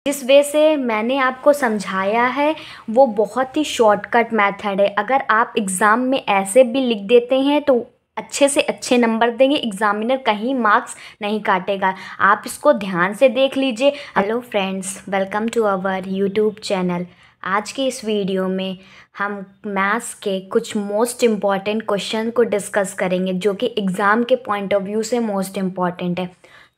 जिस वे से मैंने आपको समझाया है वो बहुत ही शॉर्टकट मेथड है। अगर आप एग्ज़ाम में ऐसे भी लिख देते हैं तो अच्छे से अच्छे नंबर देंगे, एग्ज़ामिनर कहीं मार्क्स नहीं काटेगा। आप इसको ध्यान से देख लीजिए। Hello friends, welcome to our YouTube channel. आज की इस वीडियो में हम मैथ्स के कुछ मोस्ट इम्पॉर्टेंट क्वेश्चन को डिस्कस करेंगे जो कि एग्ज़ाम के पॉइंट ऑफ व्यू से मोस्ट इम्पॉर्टेंट है।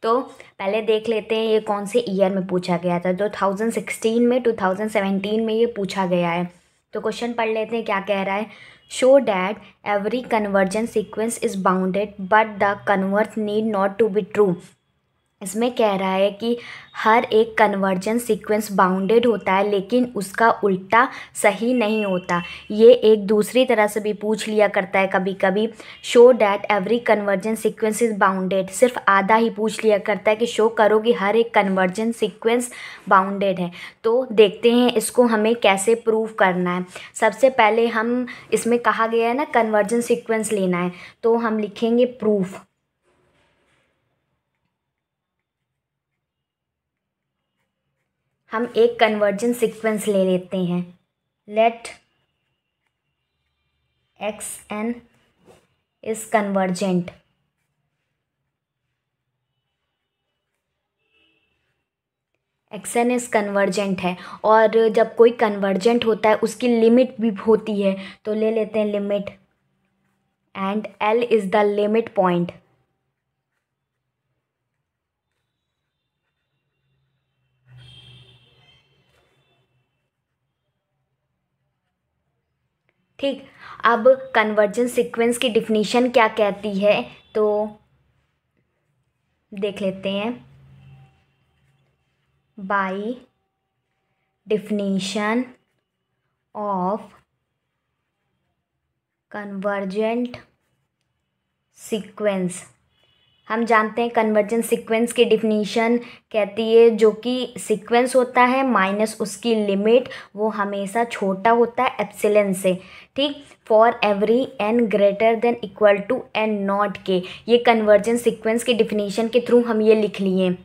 तो पहले देख लेते हैं ये कौन से ईयर में पूछा गया था। 2016 में, 2017 में ये पूछा गया है। तो क्वेश्चन पढ़ लेते हैं क्या कह रहा है। Show that every convergence sequence is bounded but the convert need not to be true. इसमें कह रहा है कि हर एक कन्वर्जेंस सीक्वेंस बाउंडेड होता है लेकिन उसका उल्टा सही नहीं होता। ये एक दूसरी तरह से भी पूछ लिया करता है कभी कभी। Show that every convergence sequence is bounded सिर्फ आधा ही पूछ लिया करता है कि शो करो कि हर एक कन्वर्जेंस सीक्वेंस बाउंडेड है। तो देखते हैं इसको हमें कैसे प्रूव करना है। सबसे पहले हम इसमें कहा गया है ना कन्वर्जेंस सीक्वेंस लेना है, तो हम लिखेंगे प्रूफ। हम एक कन्वर्जेंस सीक्वेंस ले लेते हैं। Let X N is convergent. X N is convergent है और जब कोई कन्वर्जेंट होता है उसकी लिमिट भी होती है, तो ले लेते हैं limit and L is the limit point. ठीक, अब कन्वर्जेंस सीक्वेंस की डिफिनीशन क्या कहती है तो देख लेते हैं। By definition of convergent sequence, हम जानते हैं कन्वर्जेंस सीक्वेंस की डिफिनीशन कहती है जो कि सीक्वेंस होता है माइनस उसकी लिमिट, वो हमेशा छोटा होता है एप्सिलॉन से। ठीक, for every N greater than equal to N not के। ये कन्वर्जेंस सीक्वेंस की डिफिनीशन के थ्रू हम ये लिख लिए।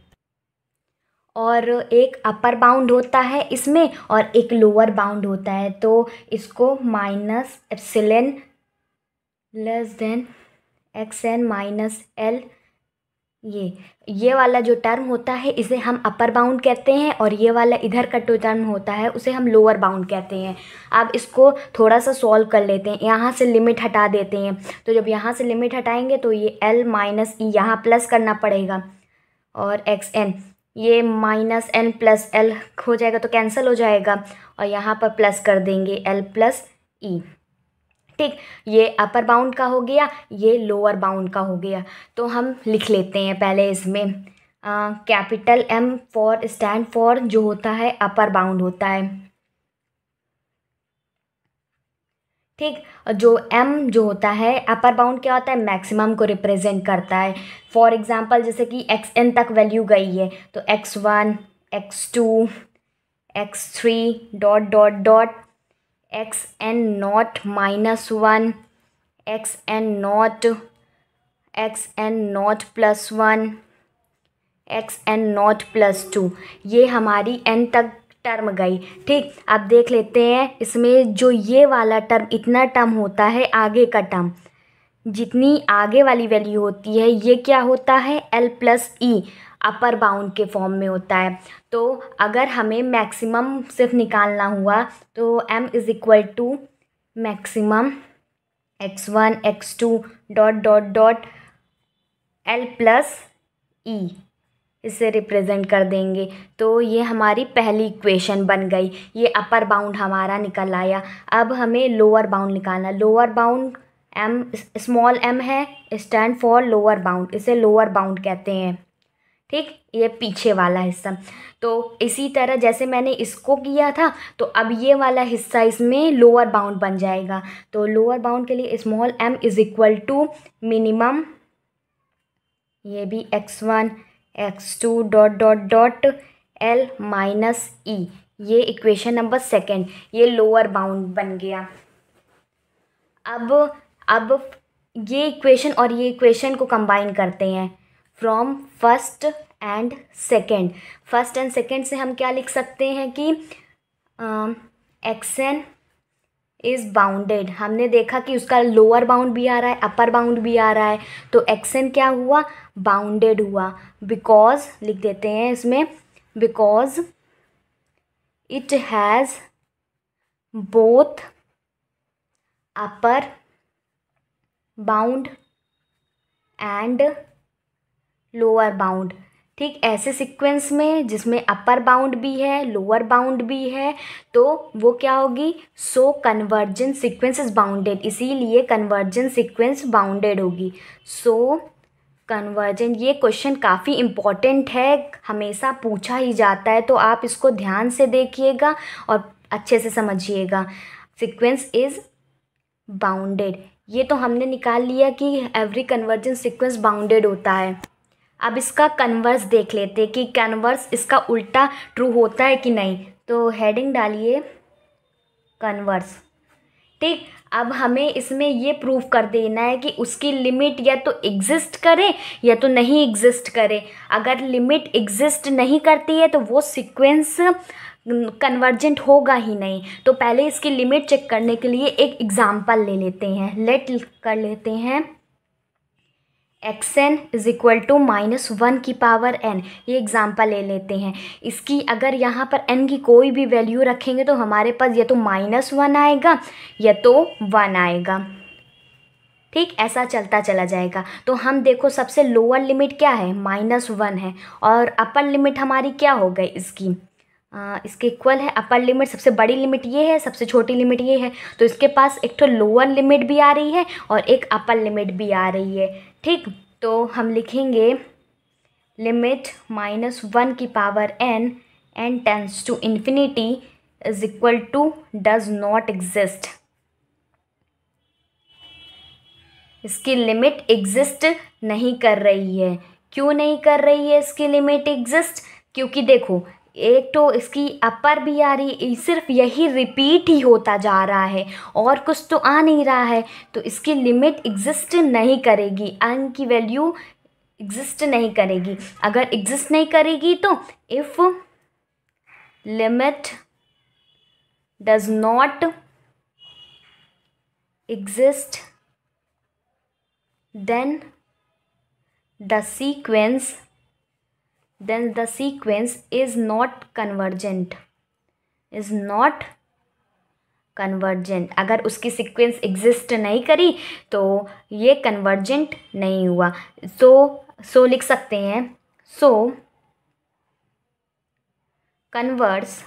और एक अपर बाउंड होता है इसमें और एक लोअर बाउंड होता है, तो इसको minus epsilon less than X N minus L, ये वाला जो टर्म होता है इसे हम अपर बाउंड कहते हैं और ये वाला इधर का जो टर्म होता है उसे हम लोअर बाउंड कहते हैं। अब इसको थोड़ा सा सॉल्व कर लेते हैं। यहाँ से लिमिट हटा देते हैं, तो जब यहाँ से लिमिट हटाएंगे तो ये एल माइनस ई यहाँ प्लस करना पड़ेगा और एक्स एन, ये माइनस एन प्लस एल हो जाएगा तो कैंसिल हो जाएगा और यहाँ पर प्लस कर देंगे एल प्लस ई। ठीक, ये अपर बाउंड का हो गया, ये लोअर बाउंड का हो गया। तो हम लिख लेते हैं पहले इसमें capital M for stand for जो होता है अपर बाउंड होता है। ठीक, जो एम जो होता है अपर बाउंड क्या होता है, मैक्सिमम को रिप्रेजेंट करता है। फॉर एग्जांपल जैसे कि एक्स एन तक वैल्यू गई है तो X one, x two, X three dot dot dot X N not minus one, X N not, X N not plus one, X N not plus two, ये हमारी N तक term गई। ठीक, अब देख लेते हैं इसमें जो ये वाला टर्म इतना टर्म होता है आगे का टर्म, जितनी आगे वाली वैल्यू होती है ये क्या होता है एल प्लस ई अपर बाउंड के फॉर्म में होता है। तो अगर हमें मैक्सिमम सिर्फ निकालना हुआ तो m is equal to maximum x one x two dot dot dot L plus E, इसे रिप्रेजेंट कर देंगे। तो ये हमारी पहली इक्वेशन बन गई, ये अपर बाउंड हमारा निकल आया। अब हमें लोअर बाउंड निकालना। Lower bound M small M है, स्टैंड फॉर लोअर बाउंड, इसे लोअर बाउंड कहते हैं। ठीक, ये पीछे वाला हिस्सा। तो इसी तरह जैसे मैंने इसको किया था तो अब ये वाला हिस्सा इसमें लोअर बाउंड बन जाएगा। तो लोअर बाउंड के लिए small M is equal to minimum, ये भी x one x two dot dot dot L minus E, ये इक्वेशन नंबर सेकेंड, ये लोअर बाउंड बन गया। अब ये इक्वेशन और ये इक्वेशन को कंबाइन करते हैं। From first and second. First and second से हम क्या लिख सकते हैं कि एक्सएन इज़ बाउंडेड। हमने देखा कि उसका लोअर बाउंड भी आ रहा है, अपर बाउंड भी आ रहा है, तो एक्सएन क्या हुआ, बाउंडेड हुआ। बिकॉज लिख देते हैं इसमें, because it has both upper bound and lower bound. ठीक, ऐसे सीक्वेंस में जिसमें अपर बाउंड भी है, लोअर बाउंड भी है, तो वो क्या होगी, सो कन्वर्जेंट सीक्वेंस इज बाउंडेड, इसीलिए कन्वर्जेंट सीक्वेंस बाउंडेड होगी। सो कन्वर्जेंट, ये क्वेश्चन काफ़ी इम्पॉर्टेंट है, हमेशा पूछा ही जाता है, तो आप इसको ध्यान से देखिएगा और अच्छे से समझिएगा। सीक्वेंस इज़ बाउंडेड, ये तो हमने निकाल लिया कि एवरी कन्वर्जेंट सीक्वेंस बाउंडेड होता है। अब इसका कन्वर्स देख लेते कि कन्वर्स इसका उल्टा ट्रू होता है कि नहीं। तो हेडिंग डालिए कन्वर्स। ठीक, अब हमें इसमें ये प्रूफ कर देना है कि उसकी लिमिट या तो एग्जिस्ट करे या तो नहीं एग्जिस्ट करे। अगर लिमिट एग्जिस्ट नहीं करती है तो वो सीक्वेंस कन्वर्जेंट होगा ही नहीं। तो पहले इसकी लिमिट चेक करने के लिए एक एग्जाम्पल ले लेते हैं। लेट कर लेते हैं xn इज इक्वल टू -1 की पावर n, ये एग्जाम्पल ले लेते हैं। इसकी अगर यहाँ पर n की कोई भी वैल्यू रखेंगे तो हमारे पास या तो -1 आएगा या तो 1 आएगा। ठीक, ऐसा चलता चला जाएगा। तो हम देखो सबसे लोअर लिमिट क्या है, -1 है, और अपर लिमिट हमारी क्या हो गई इसकी, इसके इक्वल है। अपर लिमिट सबसे बड़ी लिमिट ये है, सबसे छोटी लिमिट ये है, तो इसके पास एक तो लोअर लिमिट भी आ रही है और एक अपर लिमिट भी आ रही है। ठीक, तो हम लिखेंगे लिमिट -1 की power n tends to infinity is equal to does not exist. इसकी लिमिट एग्जिस्ट नहीं कर रही है। क्यों नहीं कर रही है इसकी लिमिट एग्जिस्ट, क्योंकि देखो एक तो इसकी अपर भी आ रही है, सिर्फ यही रिपीट ही होता जा रहा है और कुछ तो आ नहीं रहा है, तो इसकी लिमिट एग्जिस्ट नहीं करेगी, n की वैल्यू एग्जिस्ट नहीं करेगी। अगर एग्जिस्ट नहीं करेगी तो if limit does not exist then the sequence is not convergent, अगर उसकी सीक्वेंस एग्जिस्ट नहीं करी तो ये कन्वर्जेंट नहीं हुआ। सो लिख सकते हैं, so converse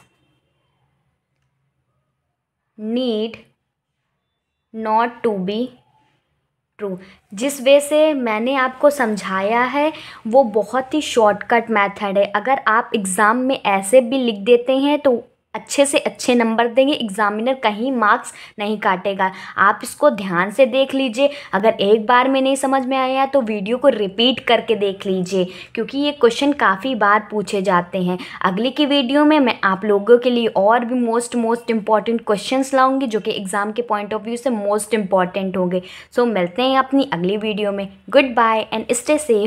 need not to be true. जिस वे से मैंने आपको समझाया है वो बहुत ही शॉर्टकट मेथड है। अगर आप एग्ज़ाम में ऐसे भी लिख देते हैं तो अच्छे से अच्छे नंबर देंगे, एग्जामिनर कहीं मार्क्स नहीं काटेगा। आप इसको ध्यान से देख लीजिए। अगर एक बार में नहीं समझ में आया तो वीडियो को रिपीट करके देख लीजिए, क्योंकि ये क्वेश्चन काफ़ी बार पूछे जाते हैं। अगली की वीडियो में मैं आप लोगों के लिए और भी मोस्ट इम्पॉर्टेंट क्वेश्चंस लाऊंगी जो कि एग्ज़ाम के पॉइंट ऑफ व्यू से मोस्ट इम्पॉर्टेंट होंगे। सो मिलते हैं अपनी अगली वीडियो में। Good bye and stay safe.